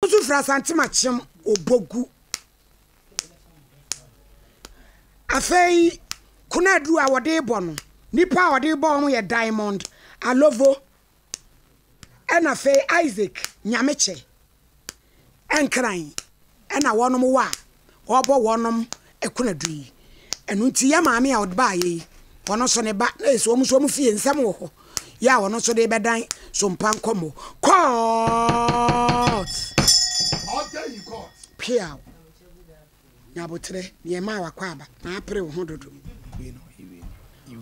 Ozu frasante machem obogu. Afei kuna du a wode bo no. Nipa a wode bo mo ye Diamond, Alovo. Ena afei Isaac Nyameche. Enkran. Ena wonom wa. Obo wonom ekuna du yi. Enu nti ya maame a odba yi. Wono so ne ba na eso mu so mu fie nsam wo ho. Ya wono so de bedan SOMPA nkomo. Court. Order you court. Pia. Nyabotre ye ma wakwa aba. Na apre wo ho dodo.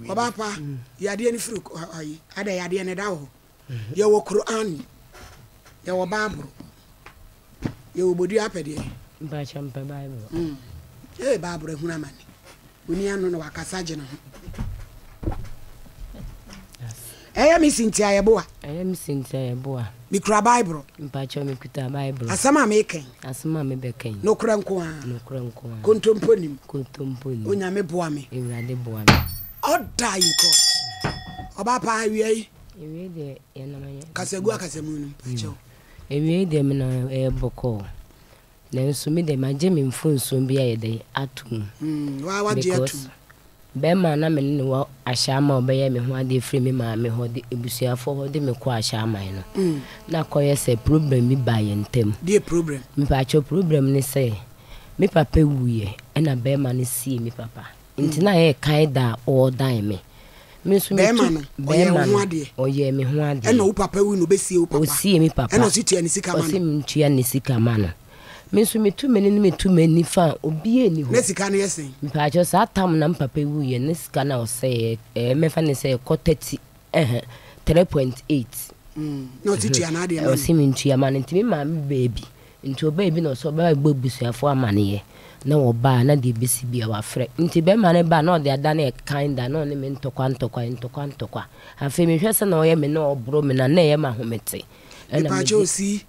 Obapa yade ni furu ayi. Ada yade ne da wo. Ye wo Quran. Ye wo Bible. Ye wo bodi apede. Ba champa Bible. Bible ehuna mani. Uni anu no wakasa je no. Eya mi sintia ye boa. Eya mi sintia ye boa. Mi kura Bible. Mpacho mi kuta Bible. Asama me ken. Asama me beken. No kura nko a. No kura nko a. Kontomponim. Kontomponim. Onyame boa me. Ewrade boa me. Order you God. Oba pa awie. Ewie de ye na manya. Kasegu akasemu no. Pacho. Ewie de me na e boko. Na nso me de maje me mfonso bia ye de atum. Wa waje atum. Bema na me ne wo ahyama obeye me ho ade free me ma me ho de ebusuafo ho de me ko ahyama no. Na koye se problem bi ba ye ntem. De problem. Me pa cho problem ne se me papa wuye na bema ne sie me papa. Nti na ye kaida all die me. Me so me bema no bema ho ade. Oye me ho ade. Na wo papa wu no be sie wo papa. O sie me papa. Na so tua ni sika ma no. O sie me tua ni sika ma no. Me so me tu meni me tu meni fa obi eni ho. Na sika na yesen. Mpa cho sa tam na papa wu ye ne sika na o say me fa ne say ko 30 3.8. No titua na ade ma. O si me ntua ma nti me ma me baby. Nti o baby no so ba gbobusuafo amane ye. Na wo ba na de besi bia wa frɛ. Nti be ma ne ba na o de ada na kinda na o ne me ntokwa. Afi me hwɛ se na o ye me na obro me na ye ma homete. Mpa cho si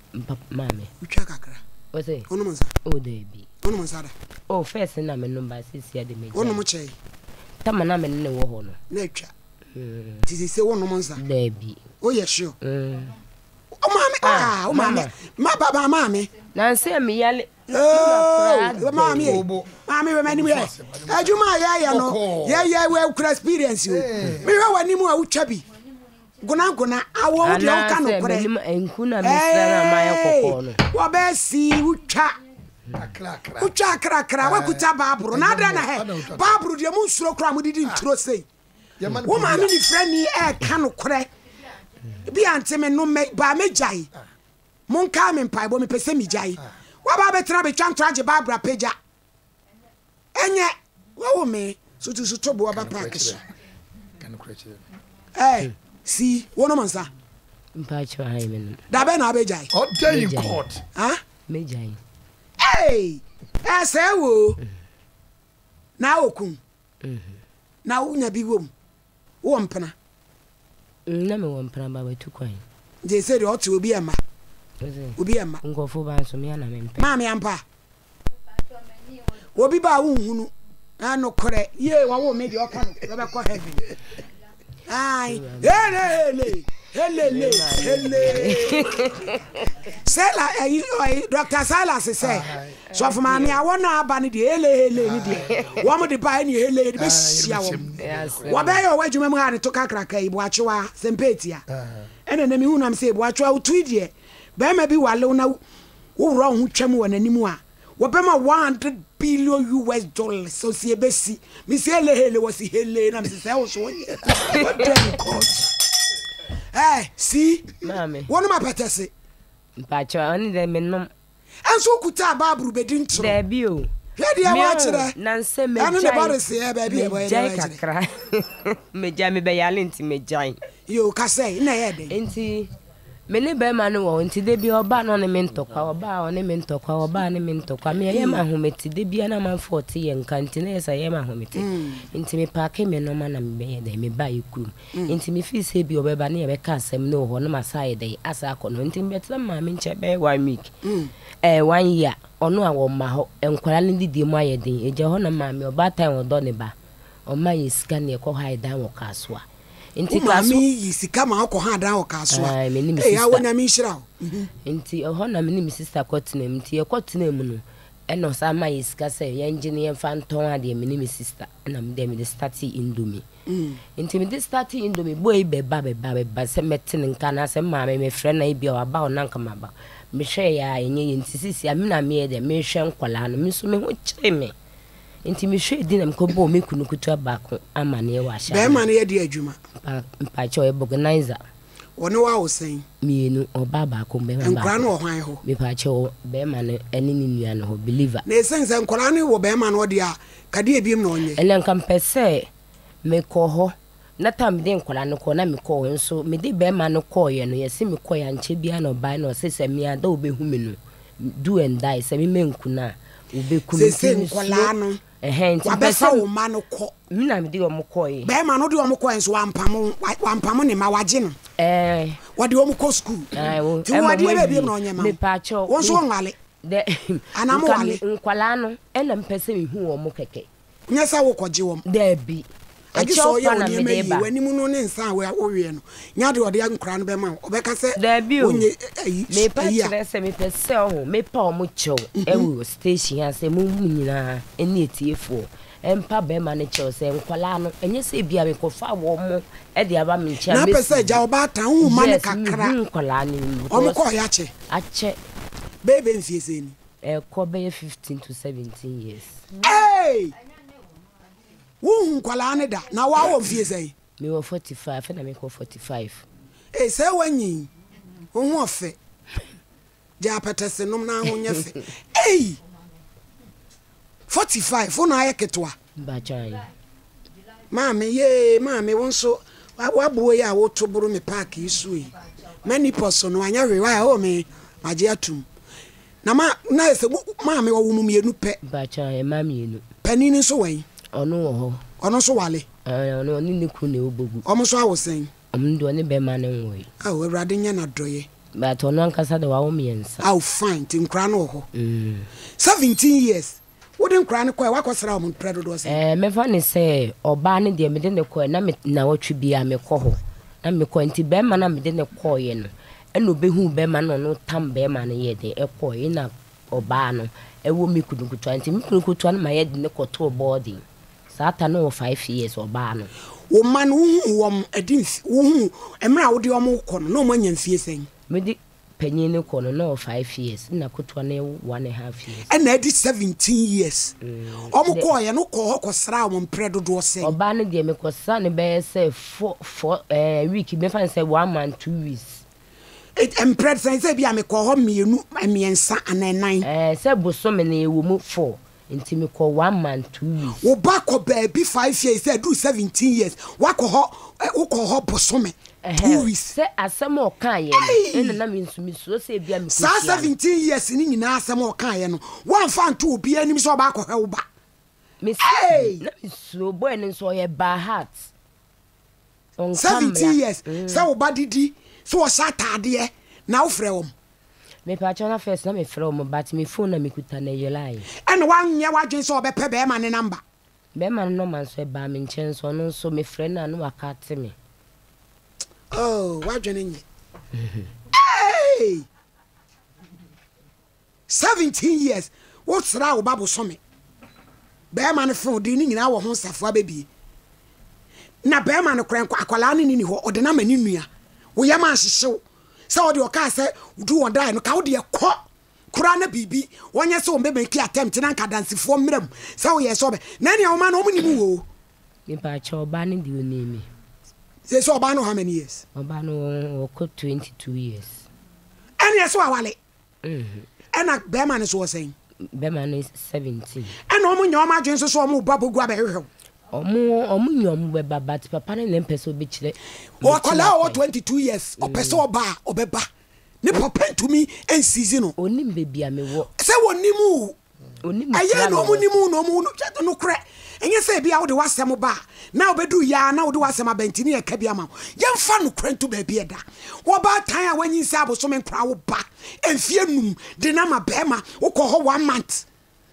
mame. Utwa kakra. Ose. Ono monsa. O de bi. Ono monsa da. O first na me number 6 ya de me. Ono mo chei. Tama na me ne wo ho no. Na atwa. Ti se ono monsa. De bi. O ye sure. O mame o mame. Ma baba mame. Na nse me yale. Mame. Mame we mani we. Ajuma ya no. Ya we kura experience o. Me we wani mu a utwa bi. Guna awo de o kanu kure enkuna mesara maya kokko no wo be si utwa kra wakuta baburu na da na he baburu de mu nsuro kra mu didi nturo sei wo ma mi ni frani e kanu kure bi ante me no me ba me jai mon ka me mpai bo me pese mi jai wa ba be tra be twa ntraje babura peja enye wo me sutu bo ba park so Kanu kure si wono mansa mpacho hai men da be na abejai order you court me jai say wo na okun na unya bi wom wo mpena na me wo mpena ba tu kwan je say o ti obi ema ngofo ba so me na me mpe ma me ampa obi ba wo hunu ano kore ye wa wo me de o kan no be ko heaven ai hele Sela Dr. Silas say so for mami I wanna abani de hele ni de wo mo de ba ni hele de be hia wo be yo wadwuma mu ha ne to kakraka ibo achewa sempetia ene na mi hu na me say ibo achewa utu de be ma bi wale na wo ro hu twam wo nanimu a wo be ma $100 billion so si ebesi mi say hele wo si hele na me say wo so si mame wono ma patese mpacho oni de menom anso kuta baburu bedi ntro de bi o hwede ya wa kire na nse me anu ne bare se e ba bi e boy de kakra me jai me be yale nti me jai yo ka say na ye de nti me ne be ma no wo nti de bi oba no ne me ntokwa oba o ne me ntokwa oba ne me ntokwa me ye ma hometi de bi na man 40 ye nka nti na yesa ye ma hometi nti me paake me no ma na me ye de me ba yekuru nti me fi se bi obeba na ye be ka asem no ho no ma sai de asa akono nti me betra ma me nche be 1 week 1 year ono a wo ma ho enkwara ne didi mu aye den eje ho na ma me oba time odo ne ba o ma ye sika ne ko haida wo kaswa Inti mami sika ma akọ ha dan okaso a ya wonya mi hira inti ho na me ni sister kotena mti e kotena mu no e no sa ma yisika se ye engineer fanton ade me ni sister na me dem de start indomie inti me de start indomie boy beba se metin nka na se ma me friend na ibia wa ba ona nka ma ba me hwe ya enye inti sisi amina me de me hwe nkola no me so me ho kire me inti me hwe di na me ko bo me kunu kutu abako amane wa sha be ma na ye di adwuma mpa cho e organizer woni wa wo sen mienu oba ba ko be ma nkra no hwan ho me pa cho be ma ne eni ni nua no ho believer na esense nkra no wo be ma no de a kade ebiem na onye ele nka mpese me ko ho na tam de nkra no ko na me ko nso me de be ma no ko ye no ye se me ko ya nche bia no ba no se se me ada obehu me no do and die se me menkuna obeku me se nkra no nti wabesa wo ma no ko mina me de o mo ko ye be ma no de o mo ko nso wampam ne ma waje no wade o mo ko school ti wade e be na onye ma me pa cho won so nwale de ana mo wale nkwala no ena mpese me hu o mo keke nyesa wo koje wo de bi agi so ye woni me yi wani mu no ne nsa we owie no nya de ode nkura no be ma obeka se onye me pa kire se me pese o me pa o mo cho ewu station ya se mu nyina eni etiefo empa be ma ne cho se nkwala no enye se bia me ko fa wo mo e de aba me ncha na pese ja oba tan hu ma ne kakra nkwala ni o mo ko ya che ache bebe nfie se ni ko be 15 to 17 years hey wo kwala ne da na wa wo mfie sei me wo 45 na me ko 45 se wanyi wo hu ofe ja petese nom na ho nyefe 45 una ayeketwa ba chan mami wonso wabo ya wo toburu me park isu yi many person no anya rewa o me maje atum na na ese mami wo mu mienu pe ba chan mami enu panini so wan ono so wale ono ni ku ne obogu omo so awosen omndo ne be ma ne nwoyi awurade nya na doye but ono ankasa de wa wo miensa fine tin kra no ho 17 years wouldn't cry no kwa wakosra o predo do se me fa ne se oba ne de me de ne ko na me na watwe bia me ko ho na me ko nti be ma na me de ne ko ye no eno behu be ma no tam be ma ne ye de e ko ye na oba no e wo mi kudukutu nti mi kudukutu na ma ye de ne ko to boarding sata no 5 years oba no wo man wo edin wo emra wo de o mo ko no mo nya mfie sen me di penyin ne ko no 5 years na kutu na 1.5 years and edi 17 years o mo ko ye no ko sra o mpredo do se oba ne de me ko sa ne be say 4 week me fan say 1 month 2 weeks mpred say bia me ko ho mienu amiensa anan say boso me na ewo mu 4 nti me ko 1 month 2 weeks wo ba ko baby 5 years say do 17 years wa ko ho boso me 2 weeks say asem o kan ye no na me nsumi so say bia me sa 17 years ni nyina asem o kan ye no wan fa nto obi anim so ba ko he wo ba me say na me so boy no so ye ba heart on 17 years say wo ba didi so o sa tade na wo frɛ wo me pa chona first na me frɛ wo but me phone na me kuta na ye line and wan ye wadwen so obepe be ma ne number be ma no man so ba me nchen so no so me frɛ na no wakate me wadwen nye hey 17 years what sra wo babo so me be ma ne phone di ni nyina wo ho safo abebie na be ma ne kran akwala ni ho ode na mani nua wo ye ma hyehyew se ode o ka se du won dai no ka wo de ko kura na bibi wonye se o mbebe ki attempt na nka dansifo mram se wo ye so be na ne o ma no omni mu wo mi pa cho ba ni di oni mi se so ba no how many years oba no ko 22 years ene so awale ena be ma ne so saying be ma no 17 ena o mu nya o ma dwen so o mu babu gwa be hwehwe omu nyom be baba ti papa ne lempeso be kire o kola o 22 years o pese oba obeba ne papa ntumi en season no onim be bia me wo se wonimu onim aye no munimu no mu no kre enye se bia wo de wasem ba na obedu ya na wo de wasem abantini e ka bia ma yemfa no kre nto ba bia da wo ba tan a wanyi se aboso me nkra wo ba enfie num de na ma be ma wo ko ho 1 month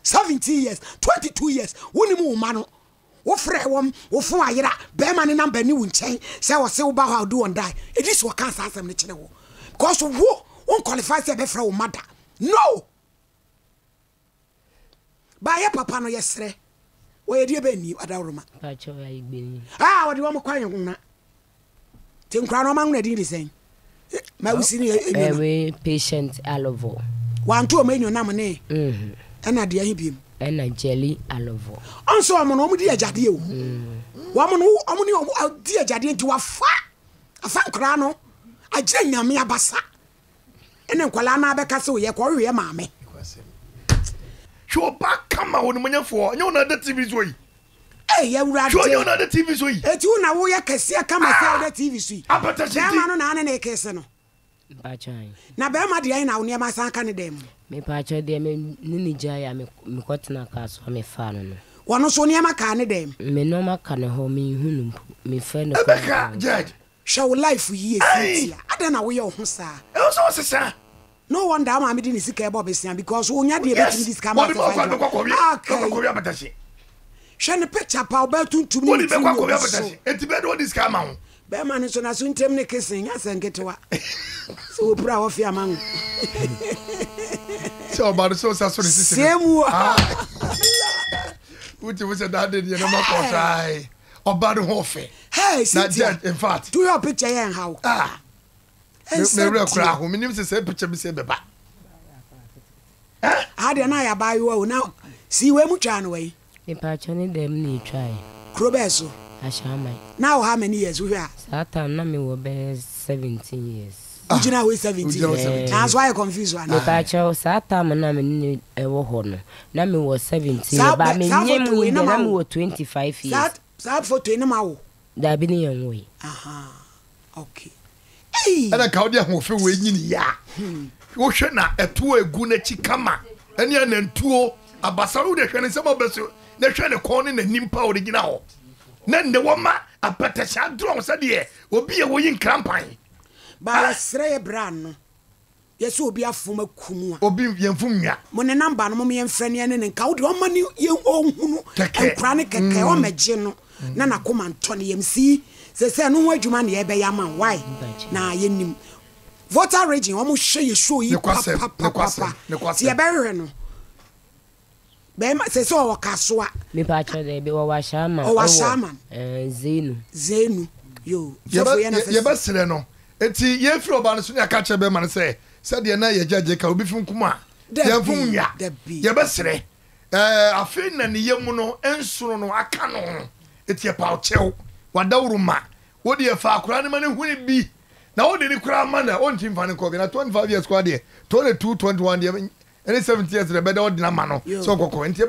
17 years 22 years wonimu wo ma no wo frɛ wom wo fo ayera be ma ne number ni wo nchen say wo se wo ba how do on die it is what cancer asem ne kire wo because wo won qualify say be frɛ wo mother no ba ye papa no yesre wo ye die be ni adawroma pa cho ya igbeni wo de wo kwan yuna tinkra no ma nguna di sen ma wusi ni we patient alovo wanto o menyo nam ne ana de ahi biem ena jelly alovo onso omo no di ajade o wo mo no omo ni di ajade nti wa fa nkra no agye nyame abasa ene nkwala na abeka se ye ko hwe maame sho ba kama woni manyafo nya na da TV so yi ya wura sho nya na da TV so yi eti una wo ya kase kama se da TV so yi apata shi ma no na ne kese no pa chan na be ma de ai na wo ne ma san ka ne dem me pa cho de me ni ja ya me kotena ka so me fa no wono so ne ma ka ne dem me no ma ka ne ho me hunu me fa ne Ebeka judge show life yi efitia ada na wo ye ho sa e so sesa no wonder am di ni sika ebo besia because wo nya de e betimi dis ka ma ko apata shi hwe ne picture pa oba tuntum ni be kwa ko apata shi enti be do dis ka ma ho be ma ne so na so ntem ne kesen nya senketewa so pura wo fia mangu so ba so sa so ni sisi semu uti wo se da de na ma ko sai oba do ho fe hey na judge in fact do your picture yen how me real kra ho minim se picture bi se beba ade na ya bayo o na si we mu twa no we me pa cho ne dem ni try krobeso ashama now how many years we are satan na me wo be 17 years ujina we 17 that's why you confuse one me pa cho satan na me ni ewo ho no na me wo 17 ba me nyem na me wo 25 years that photo ina ma wo da bi ni yan we aha okay ana ka odi ho fe we nyini ya wo hwe na eto egu na chi kama ene na ntuo abasaru de hwe ne sema beso na hwe ne kon ne nimpa origina ho na nde wo ma apata sha drum sa de obi e wo yin krampan ba sere bran no yeso obi afoma kumu a obi yemfum nwa mo ne number no mo yemfre ne ne nka wo de o ma ne ye ohunu enkra ne keke o megye no na na koma nto ne yemsi se no ho adwuma ne ye be ya man why na yenim voter region o mo hwe ye show yi papa ti ye be hwe no be ma se o kasoa me pa cho de be wo wa shama zenu yo ye be sere no eti ye firi oba no so ne aka che be man se de na ye jaje ka obi fun kuma ye fun ya ye be sere afi na ne ye mu no ensoro no aka no eti pa o chew wadawruma wodi e fa akura ne mane huni bi na wodi ni kura mana on tim fa ne ko bi na 25 years kwa de 22 21 de any 70 years de be da wodi na ma no so kokko enti ye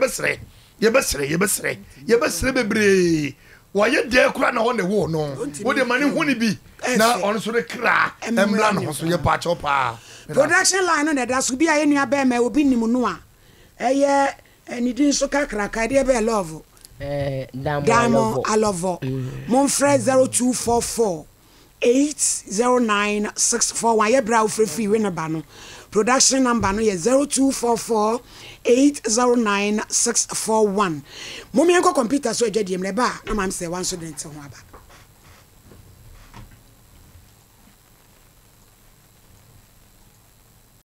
be sere bebre wa ye de kura na won de wo no wodi mane huni bi na on so de kra embla no so ye pa chopa production line no da so bi aye nua be ma obi nim no a eye ni din so kakra ka de be love Damo Alovo. Monfred 0244 809 641. Ye bra free winner bano. Production number no ye 0244 809 641. Momi enko computer so ejadiem le ba na mam se wan so den te ho aba.